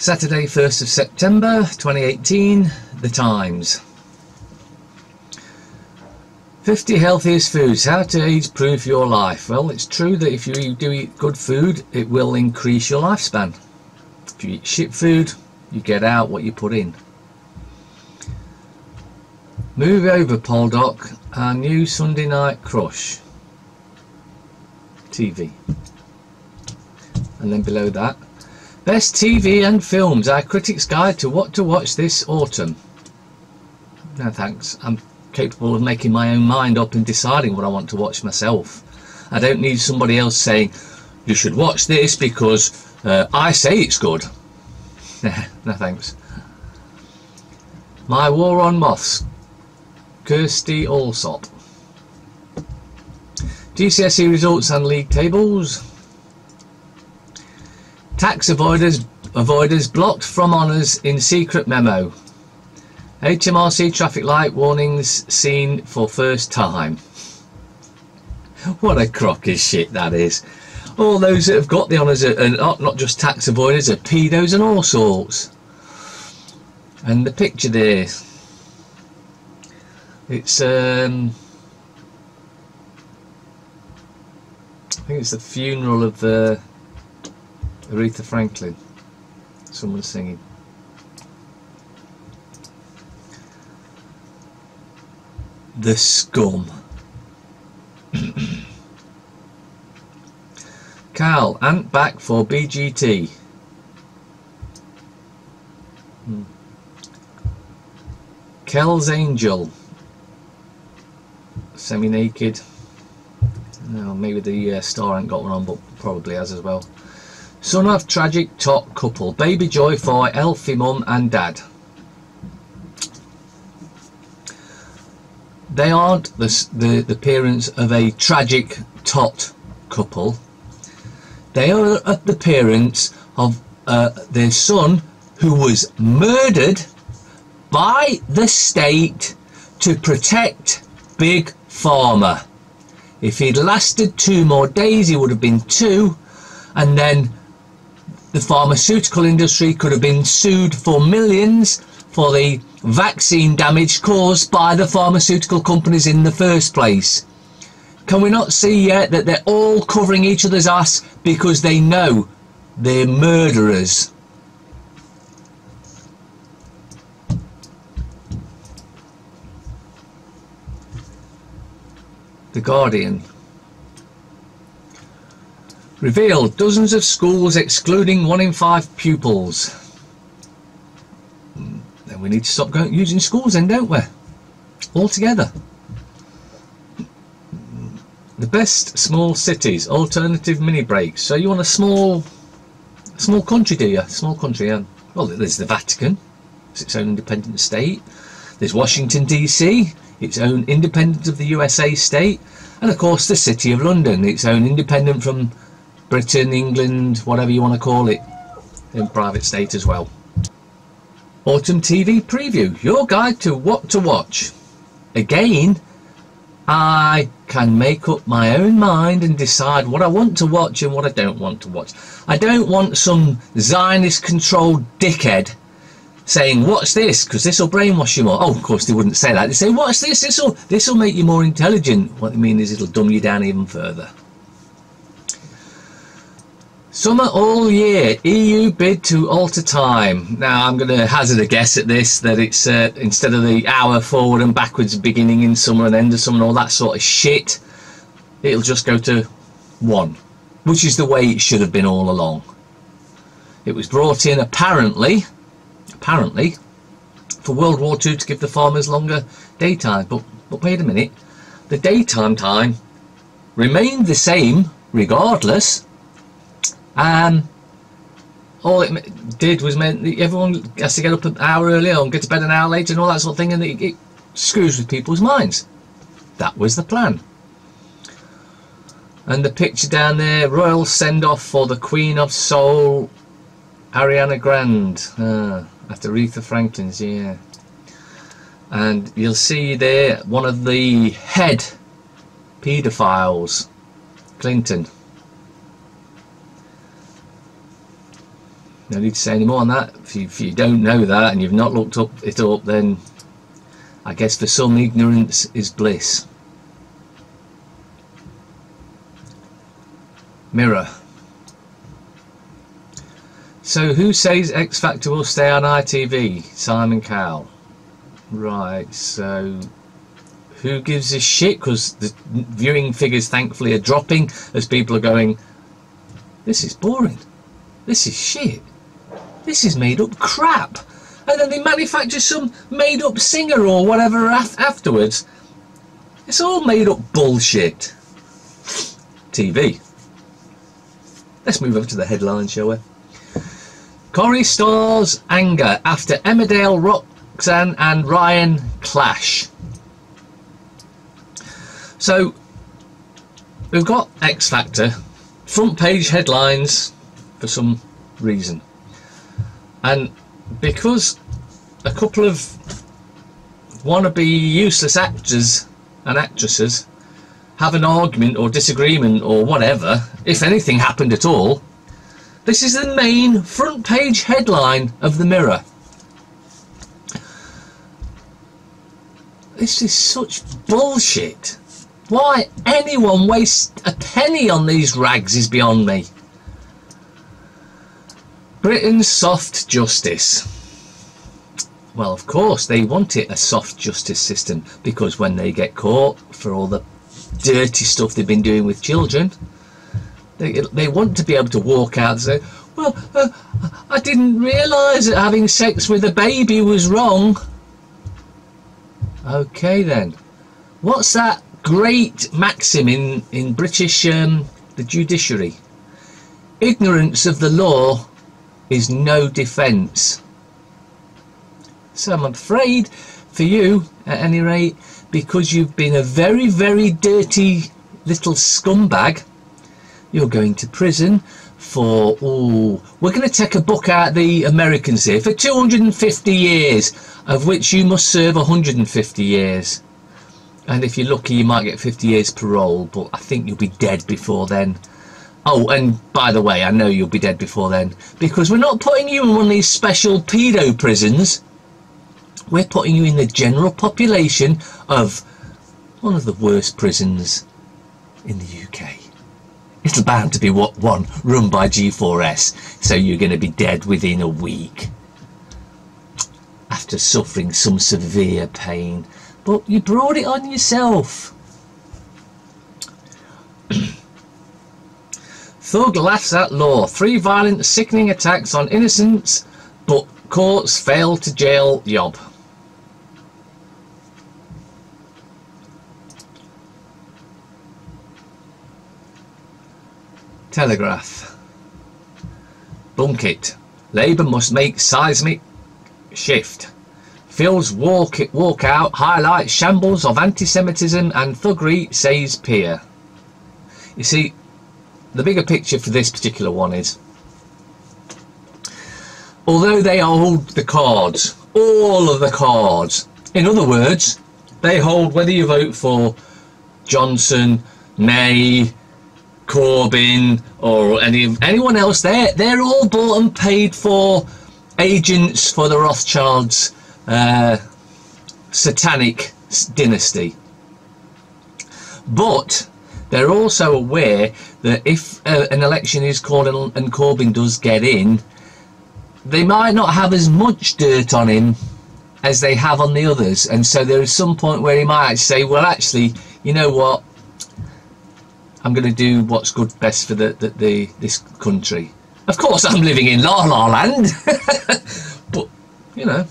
Saturday 1st of September 2018, The Times. 50 healthiest foods, how to age-proof your life. Well, it's true that if you do eat good food, it will increase your lifespan. If you eat shit food, you get out what you put in. Move over, Poldoc, our new Sunday night crush. TV. And then below that, best TV and films, our critic's guide to what to watch this autumn. No thanks, I'm capable of making my own mind up and deciding what I want to watch myself. I don't need somebody else saying, you should watch this because I say it's good. No thanks. My War on Moths, Kirsty Allsop. GCSE results and league tables. Tax avoiders blocked from honours in secret memo. HMRC traffic light warnings seen for first time. What a crock of shit that is. All those that have got the honours are not just tax avoiders, are pedos and all sorts. And the picture there, it's I think it's the funeral of Aretha Franklin. Someone's singing. The scum. Cal, Ant back for BGT. Kel's Angel. Semi-naked. No, maybe the star ain't got one on, but probably has as well. Son of tragic top couple. Baby joy for Elfie mum and dad. They aren't the parents of a tragic tot couple. They are the parents of their son who was murdered by the state to protect Big Pharma. If he'd lasted 2 more days, he would have been 2, and then the pharmaceutical industry could have been sued for millions for the vaccine damage caused by the pharmaceutical companies in the first place. Can we not see yet that they're all covering each other's ass because they know they're murderers? The Guardian. Revealed dozens of schools excluding 1 in 5 pupils. Then we need to stop using schools then, don't we? Altogether. The best small cities, alternative mini breaks. So you want a small country, do you? Small country, yeah. Well, there's the Vatican, it's its own independent state. There's Washington DC, its own independent of the USA state, and of course the City of London, its own independent from Britain, England, whatever you want to call it, in private state as well. Autumn TV preview, your guide to what to watch. Again, I can make up my own mind and decide what I want to watch and what I don't want to watch. I don't want some Zionist controlled dickhead saying, watch this, because this will brainwash you more. Oh, of course they wouldn't say that. They say, watch this, this will make you more intelligent. What they mean is it'll dumb you down even further. Summer all year, EU bid to alter time. Now I'm going to hazard a guess at this, that it's instead of the hour forward and backwards, beginning in summer and end of summer and all that sort of shit, it'll just go to 1, which is the way it should have been all along. It was brought in apparently for World War II to give the farmers longer daytime, but wait a minute, the daytime time remained the same regardless. All it did was meant that everyone has to get up an hour earlier and get to bed an hour later and all that sort of thing, and it screws with people's minds. That was the plan. And the picture down there, royal send-off for the Queen of Soul, Ariana Grande, after Aretha Franklin's, yeah. And you'll see there one of the head paedophiles, Clinton. No need to say any more on that. If you don't know that and you've not looked it up, then I guess for some ignorance is bliss. Mirror. So who says X Factor will stay on ITV? Simon Cowell. Right, so who gives a shit? Because the viewing figures thankfully are dropping as people are going, this is boring, this is shit, this is made up crap, and then they manufacture some made up singer or whatever afterwards. It's all made up bullshit. TV. Let's move over to the headline, shall we? Corrie stars anger after Emmerdale Roxanne and Ryan clash. So we've got X Factor front page headlines for some reason, and because a couple of wannabe useless actors and actresses have an argument or disagreement or whatever, if anything happened at all, this is the main front page headline of the Mirror. This is such bullshit. Why anyone wastes a penny on these rags is beyond me. Britain's soft justice. Well, of course they want it a soft justice system, because when they get caught for all the dirty stuff they've been doing with children, they want to be able to walk out and say, well, I didn't realise that having sex with a baby was wrong. Okay then, what's that great maxim in British the judiciary? Ignorance of the law is no defence. So I'm afraid for you, at any rate, because you've been a very, very dirty little scumbag, you're going to prison for, we're going to take a book out of the Americans here, for 250 years, of which you must serve 150 years. And if you're lucky, you might get 50 years parole, but I think you'll be dead before then. Oh, and by the way, I know you'll be dead before then, because we're not putting you in one of these special pedo prisons. We're putting you in the general population of one of the worst prisons in the UK. It's bound to be one run by G4S, so you're going to be dead within a week after suffering some severe pain. But you brought it on yourself. Thug laughs at law. 3 violent, sickening attacks on innocents, but courts fail to jail Yob. Telegraph. Blunkett. Labour must make seismic shift. Phil's walkout highlights shambles of anti-Semitism and thuggery, says peer. You see, the bigger picture for this particular one is, although they hold the cards, all of the cards, in other words, they hold whether you vote for Johnson, May, Corbyn or anyone else, they're all bought and paid for agents for the Rothschilds satanic dynasty. But they're also aware that if an election is called and Corbyn does get in, they might not have as much dirt on him as they have on the others, and so there is some point where he might say, well, actually, you know what, I'm going to do what's good best for this country. Of course, I'm living in La La Land, but you know.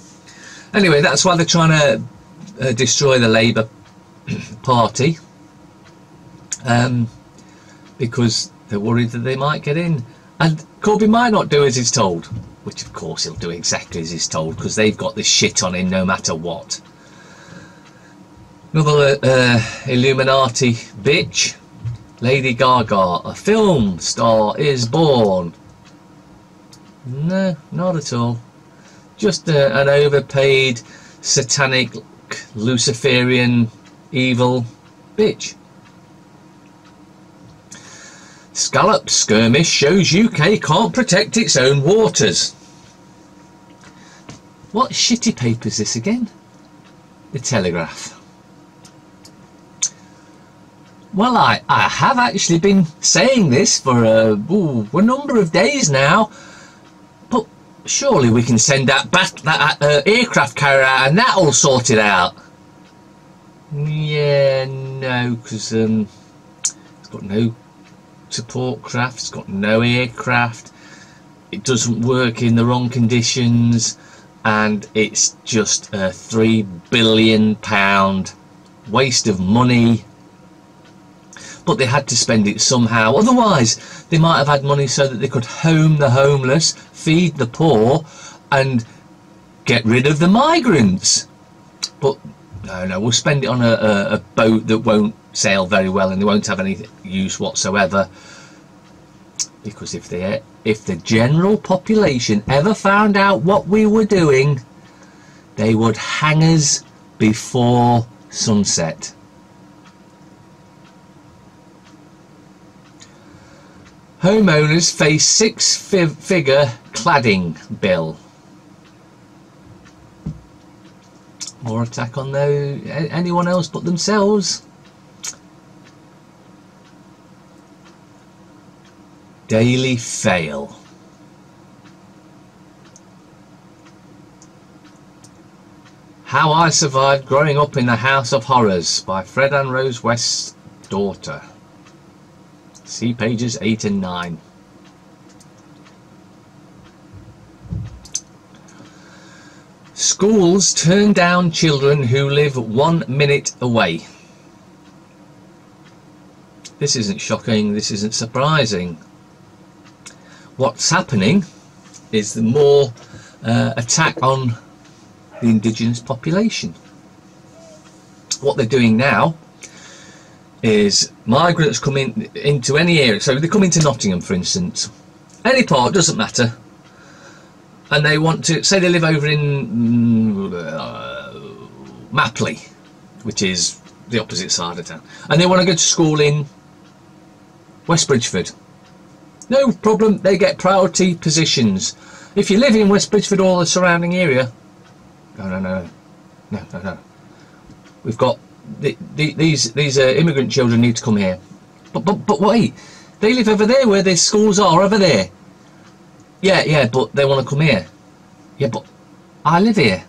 Anyway, that's why they're trying to destroy the Labour Party, because they're worried that they might get in, and Corbyn might not do as he's told, which of course he'll do exactly as he's told, because they've got this shit on him no matter what. Another Illuminati bitch. Lady Gaga, a film star is born. No, not at all. Just an overpaid, satanic, Luciferian, evil bitch. Scallop skirmish shows UK can't protect its own waters. What shitty paper is this again? The Telegraph. Well, I have actually been saying this for a number of days now, but surely we can send that aircraft carrier out and that'll sort it out. Yeah, no, because it's got no support craft, it's got no aircraft, it doesn't work in the wrong conditions, and it's just a £3 billion waste of money. But they had to spend it somehow, otherwise they might have had money so that they could home the homeless, feed the poor and get rid of the migrants. But no, we'll spend it on a boat that won't sail very well and they won't have any use whatsoever. Because if the general population ever found out what we were doing, they would hang us before sunset. Homeowners face six-figure cladding bill. More attack on anyone else but themselves. Daily fail. How I Survived Growing Up in the House of Horrors by Fred and Rose West's daughter. See pages 8 and 9. Schools turn down children who live 1 minute away. This isn't shocking, this isn't surprising. What's happening is the more attack on the indigenous population. What they're doing now is migrants come into any area, so they come into Nottingham for instance, any part, doesn't matter, and they want to, say they live over in Mapley, which is the opposite side of town, and they want to go to school in West Bridgford. No problem, they get priority positions. If you live in West Bridgford or the surrounding area, no. We've got these immigrant children need to come here. But wait, they live over there where their schools are over there. Yeah, but they want to come here. Yeah, but I live here.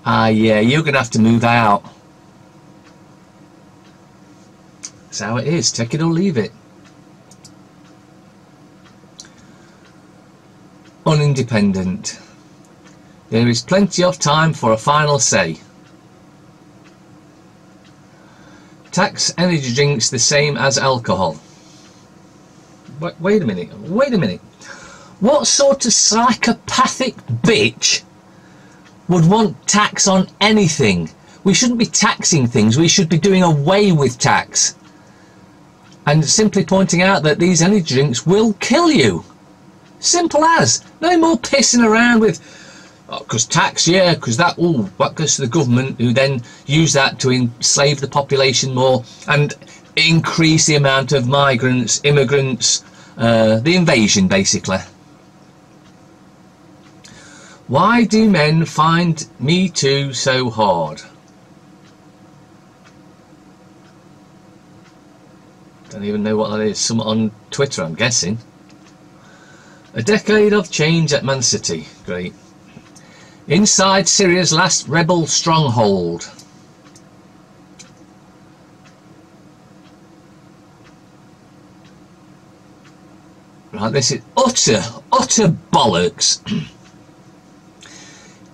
Yeah, you're gonna have to move out. That's how it is. Take it or leave it. Unindependent. There is plenty of time for a final say. Tax energy drinks the same as alcohol. Wait a minute. What sort of psychopathic bitch would want tax on anything? We shouldn't be taxing things, we should be doing away with tax. And simply pointing out that these energy drinks will kill you. Simple as. No more pissing around with, because tax, yeah, because that goes to the government, who then use that to enslave the population more and increase the amount of migrants, immigrants, the invasion basically. Why do men find Me Too so hard? Don't even know what that is. Someone on Twitter, I'm guessing. A decade of change at Man City. Great. Inside Syria's last rebel stronghold. Right, this is utter bollocks.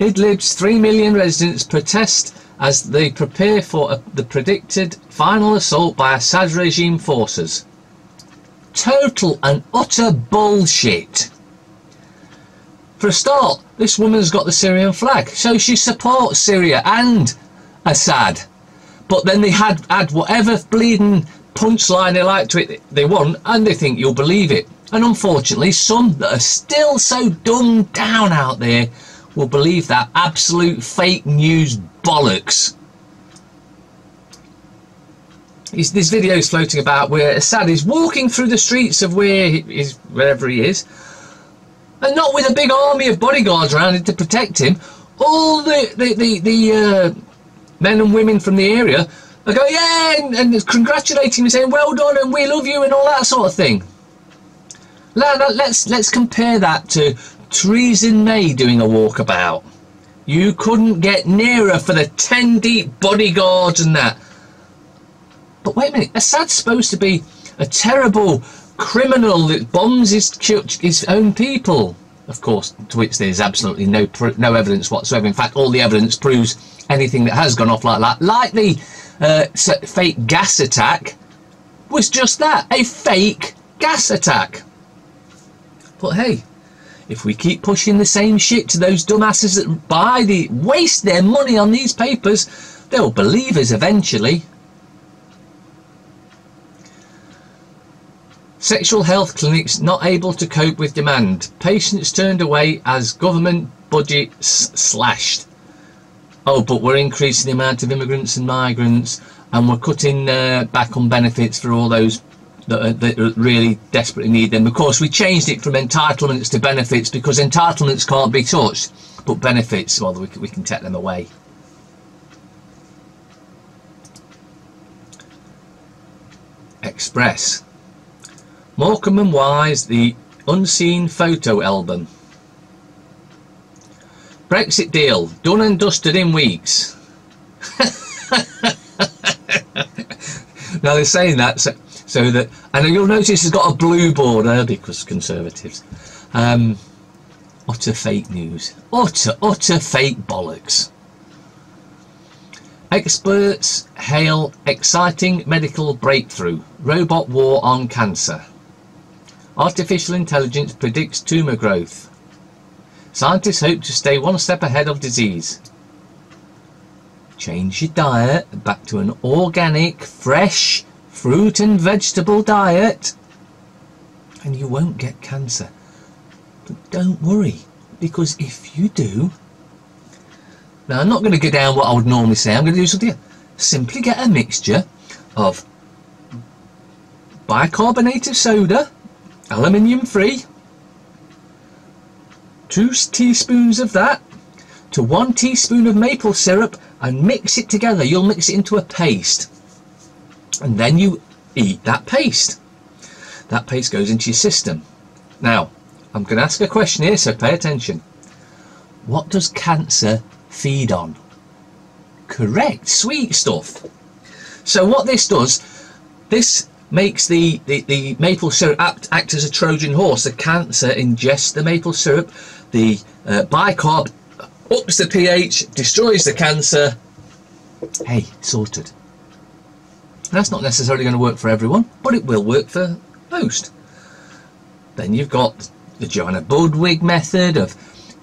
Idlib's 3 million residents protest as they prepare for the predicted final assault by Assad regime forces. Total and utter bullshit. For a start, this woman's got the Syrian flag, so she supports Syria and Assad. But then they add whatever bleeding punchline they like to it they want, and they think you'll believe it. And unfortunately, some that are still so dumbed down out there will believe that absolute fake news bollocks. There's videos floating about where Assad is walking through the streets of wherever he is, and not with a big army of bodyguards around him to protect him. All the men and women from the area are going, yeah, and congratulating him, saying, well done, and we love you, and all that sort of thing. Let's compare that to Theresa May doing a walkabout. You couldn't get nearer for the 10 deep bodyguards and that. But wait a minute, Assad's supposed to be a terrible criminal that bombs his own people. Of course, to which there's absolutely no evidence whatsoever. In fact, all the evidence proves anything that has gone off like that, like the fake gas attack, was just that, a fake gas attack. But hey, if we keep pushing the same shit to those dumbasses that waste their money on these papers, they'll believe us eventually. Sexual health clinics not able to cope with demand. Patients turned away as government budget slashed. Oh, but we're increasing the amount of immigrants and migrants, and we're cutting back on benefits for all those that really desperately need them. Of course, we changed it from entitlements to benefits because entitlements can't be touched, but benefits, well, we can take them away. Express. Morecambe and Wise, the unseen photo album. Brexit deal, done and dusted in weeks. Now they're saying that so that, and you'll notice it's got a blue border because Conservatives. Utter fake news. Utter fake bollocks. Experts hail exciting medical breakthrough. Robot war on cancer. Artificial intelligence predicts tumour growth. Scientists hope to stay one step ahead of disease. Change your diet back to an organic, fresh fruit and vegetable diet and you won't get cancer. But don't worry, because if you do... Now, I'm not going to go down what I would normally say. I'm going to do something else. Simply get a mixture of bicarbonate of soda, aluminium free, 2 teaspoons of that to 1 teaspoon of maple syrup, and mix it together. You'll mix it into a paste, and then you eat that paste. That paste goes into your system. Now, I'm going to ask a question here, so pay attention. What does cancer feed on? Correct, sweet stuff. So what this does, this makes the maple syrup act as a Trojan horse. The cancer ingests the maple syrup, the bicarb ups the pH, destroys the cancer. Hey, sorted. That's not necessarily going to work for everyone, but it will work for most. Then you've got the Joanna Budwig method of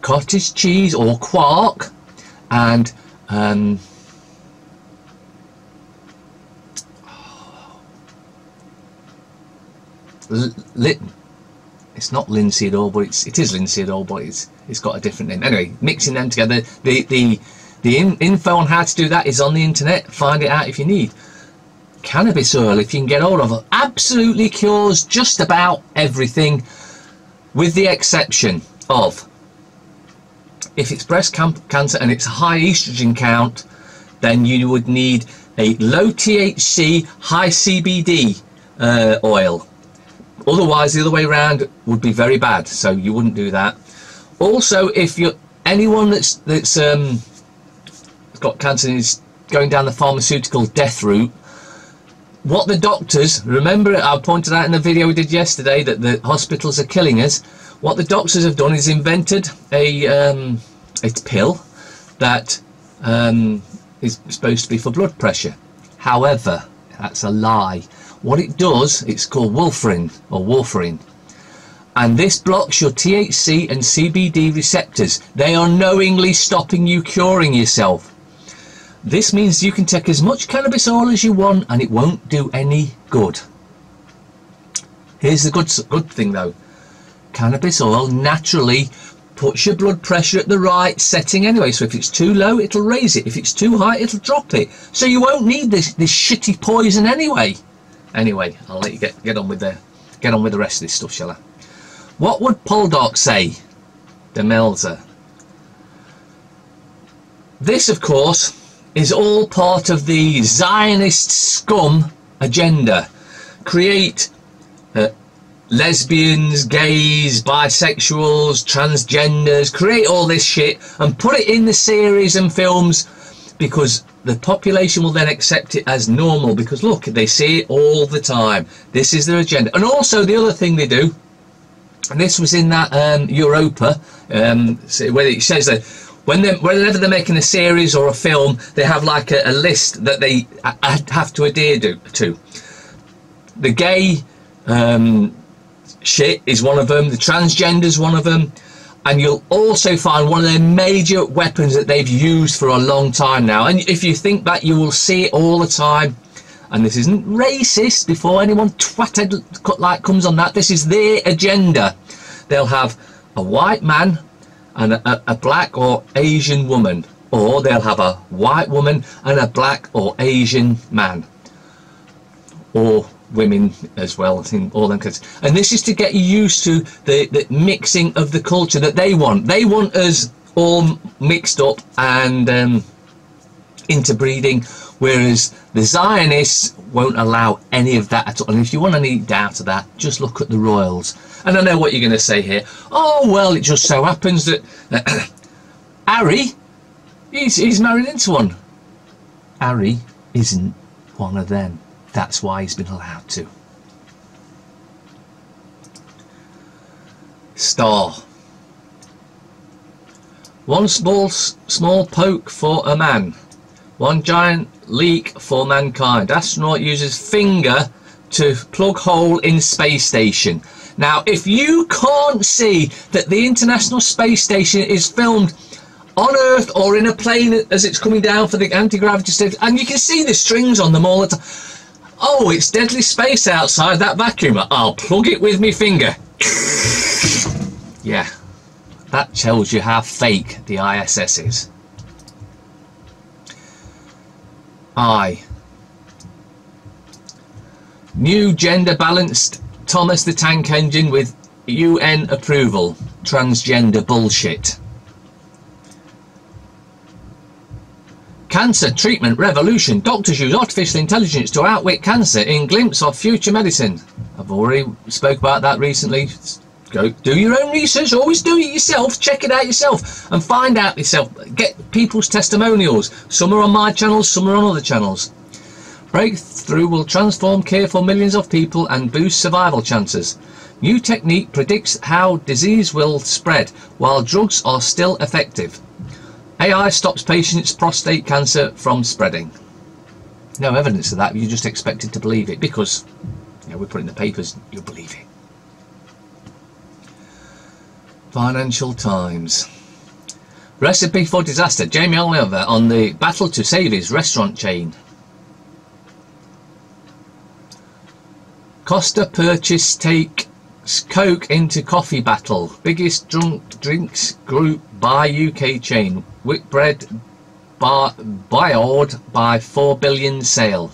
cottage cheese or quark, and it's not linseed oil, but it is linseed oil, but it's got a different name. Anyway, mixing them together. The info on how to do that is on the internet. Find it out if you need. Cannabis oil, if you can get hold of it, absolutely cures just about everything, with the exception of if it's breast cancer and it's a high estrogen count, then you would need a low THC, high CBD oil. Otherwise, the other way around would be very bad, so you wouldn't do that. Also, if you're anyone that's got cancer and is going down the pharmaceutical death route, what the doctors, remember I pointed out in the video we did yesterday that the hospitals are killing us. What the doctors have done is invented a pill that is supposed to be for blood pressure. However, that's a lie. What it does, it's called warfarin, and this blocks your THC and CBD receptors. They are knowingly stopping you curing yourself. This means you can take as much cannabis oil as you want and it won't do any good. Here's the good thing though. Cannabis oil naturally puts your blood pressure at the right setting anyway. So if it's too low, it'll raise it. If it's too high, it'll drop it. So you won't need this shitty poison anyway. Anyway, I'll let you get on with the rest of this stuff, shall I? What would Poldark say? Demelza. This, of course, is all part of the Zionist scum agenda. Create lesbians, gays, bisexuals, transgenders, create all this shit and put it in the series and films, because the population will then accept it as normal, because look, they see it all the time. This is their agenda. And also the other thing they do, and this was in that Europa, where it says that whenever they're making a series or a film, they have like a list that they have to adhere to. The gay shit is one of them, the transgender is one of them, and you'll also find one of their major weapons that they've used for a long time now. And if you think that, you will see it all the time. And this isn't racist, before anyone twatted like comes on that. This is their agenda. They'll have a white man and a black or Asian woman, or they'll have a white woman and a black or Asian man, or women as well, I think, all them kids. And this is to get you used to the mixing of the culture that they want. They want us all mixed up and interbreeding, whereas the Zionists won't allow any of that at all. And if you want any doubt of that, just look at the royals. And I know what you're going to say here. Oh, well, it just so happens that Harry, he's married into one. Harry isn't one of them. That's why he's been allowed to. Star. One small poke for a man. One giant leak for mankind. Astronaut uses finger to plug hole in space station. Now, if you can't see that the International Space Station is filmed on Earth or in a plane as it's coming down for the anti-gravity station, and you can see the strings on them all the time. Oh, it's deadly space outside that vacuum. I'll plug it with me finger. Yeah, that tells you how fake the ISS is. I. New gender balanced Thomas the Tank Engine with UN approval. Transgender bullshit. Cancer treatment revolution. Doctors use artificial intelligence to outwit cancer in glimpse of future medicine. I've already spoke about that recently. Go do your own research. Always do it yourself. Check it out yourself and find out yourself. Get people's testimonials. Some are on my channels, some are on other channels. Breakthrough will transform care for millions of people and boost survival chances. New technique predicts how disease will spread while drugs are still effective. AI stops patients' prostate cancer from spreading. No evidence of that, you just expected to believe it because, you know, we put it in the papers, you'll believe it. Financial Times. Recipe for disaster. Jamie Oliver on the battle to save his restaurant chain. Costa purchase takes Coke into coffee battle. Biggest drinks group by UK chain. Whitbread buyoed by 4 billion sale.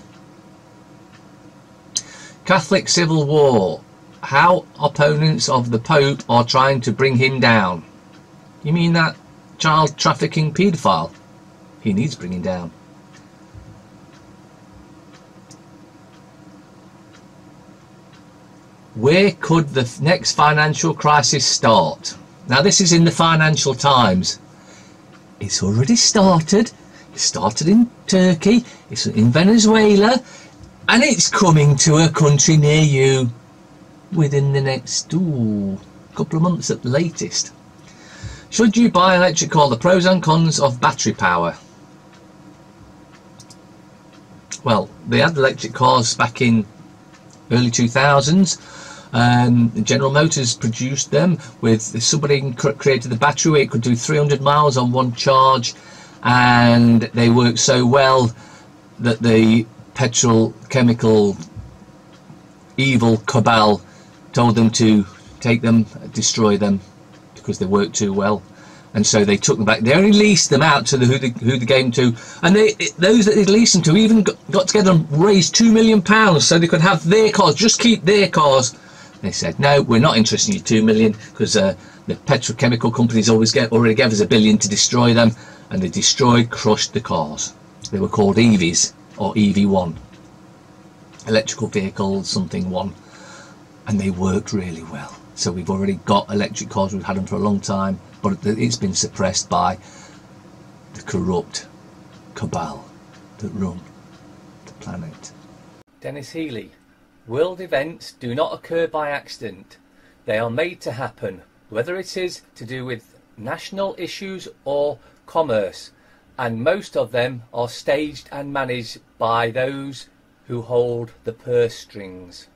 Catholic civil war. How opponents of the Pope are trying to bring him down. You mean that child trafficking paedophile? He needs bringing down. Where could the next financial crisis start? Now this is in the Financial Times. It's already started. It started in Turkey, it's in Venezuela, and it's coming to a country near you within the next couple of months at the latest. Should you buy an electric car? The pros and cons of battery power. Well, they had electric cars back in early 2000s. General Motors produced them with somebody created the battery where it could do 300 miles on one charge, and they worked so well that the petrochemical evil cabal told them to take them, destroy them, because they worked too well. And so they took them back. They only leased them out to who they gave them to, and those that they leased them to even got together and raised £2 million so they could have their cars, just keep their cars. They said, no, we're not interested in your £2 million, because the petrochemical companies already gave us £1 billion to destroy them, and they crushed the cars. They were called EVs, or EV1, electrical vehicles something one, and they worked really well. So we've already got electric cars, we've had them for a long time, but it's been suppressed by the corrupt cabal that run the planet. Dennis Healy. World events do not occur by accident. They are made to happen, whether it is to do with national issues or commerce, and most of them are staged and managed by those who hold the purse strings.